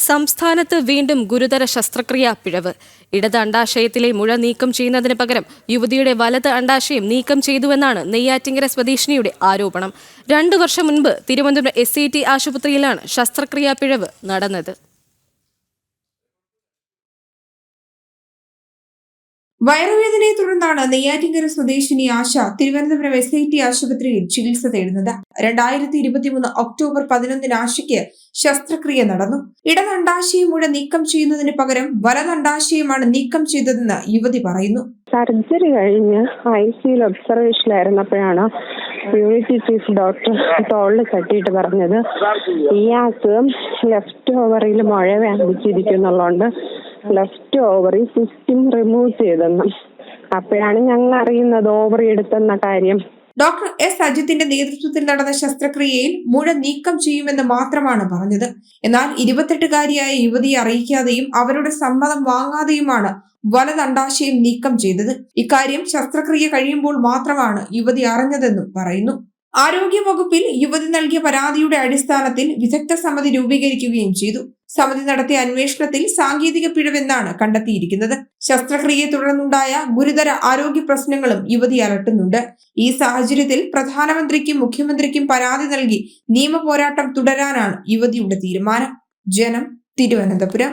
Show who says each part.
Speaker 1: സംസ്ഥാനത്ത് വീണ്ടും ഗുരുതര ശസ്ത്രക്രിയാ പിഴവ്. ഇടത് അണ്ഡാശയത്തിലെ മുഴ നീക്കം ചെയ്യുന്നതിന് പകരം യുവതിയുടെ വലത് അണ്ഡാശയം നീക്കം ചെയ്തുവെന്നാണ് നെയ്യാറ്റിങ്കര സ്വദേശിനിയുടെ ആരോപണം. 2 വർഷം മുൻപ് തിരുവനന്തപുരം SCT ആശുപത്രിയിലാണ് ശസ്ത്രക്രിയാ പിഴവ് നടന്നത്.
Speaker 2: വയറുവേദനയെ തുടർന്നാണ് നെയ്യാറ്റിങ്കര സ്വദേശിനി ആശ തിരുവനന്തപുരം SIT ആശുപത്രിയിൽ ചികിത്സ തേടുന്നത്. 2023 ഒക്ടോബർ 11 ആശയ്ക്ക് ശസ്ത്രക്രിയ നടന്നു. ഇടതണ്ടാശയം മുഴ നീക്കം ചെയ്യുന്നതിന് പകരം വലതണ്ടാശയമാണ് നീക്കം ചെയ്തതെന്ന് യുവതി പറയുന്നു.
Speaker 3: സർജറി കഴിഞ്ഞ് ICUയിൽ ഒബ്സർവേഷനിലായിരുന്നപ്പോഴാണ് യൂണിറ്റി ചീഫ് ഡോക്ടർ തോളിൽ തട്ടിയിട്ട് പറഞ്ഞത് ഇയാൾക്ക് ലെഫ്റ്റ് ഓവറിൽ മുഴ വ്യാപിച്ചിരിക്കുന്നുള്ളതുകൊണ്ട് ലെഫ്റ്റ് ഓവറി സിസ്റ്റം റിമൂവ് ചെയ്തെന്ന്. അപ്പോഴാണ് ഞങ്ങൾ അറിയുന്നത് ഓവറി എടുത്തെന്ന കാര്യം.
Speaker 2: Doctor S. അജിത്തിന്റെ നേതൃത്വത്തിൽ നടന്ന ശസ്ത്രക്രിയയിൽ മുഴ നീക്കം ചെയ്യുമെന്ന് മാത്രമാണ് പറഞ്ഞത്. എന്നാൽ 28-കാരിയായ യുവതിയെ അറിയിക്കാതെയും അവരുടെ സമ്മതം വാങ്ങാതെയുമാണ് വലതണ്ടാശയം നീക്കം ചെയ്തത്. ഇക്കാര്യം ശസ്ത്രക്രിയ കഴിയുമ്പോൾ മാത്രമാണ് യുവതി അറിഞ്ഞതെന്നും പറയുന്നു. ആരോഗ്യവകുപ്പിൽ യുവതി നൽകിയ പരാതിയുടെ അടിസ്ഥാനത്തിൽ വിദഗ്ധ സമിതി രൂപീകരിക്കുകയും ചെയ്തു. സമിതി നടത്തിയ അന്വേഷണത്തിൽ സാങ്കേതിക പിഴവെന്നാണ് കണ്ടെത്തിയിരിക്കുന്നത്. ശസ്ത്രക്രിയയെ തുടർന്നുണ്ടായ ഗുരുതര ആരോഗ്യ പ്രശ്നങ്ങളും യുവതി അലട്ടുന്നുണ്ട്. ഈ സാഹചര്യത്തിൽ പ്രധാനമന്ത്രിക്കും മുഖ്യമന്ത്രിക്കും പരാതി നൽകി നിയമ പോരാട്ടം തുടരാനാണ് യുവതിയുടെ തീരുമാനം. ജനം, തിരുവനന്തപുരം.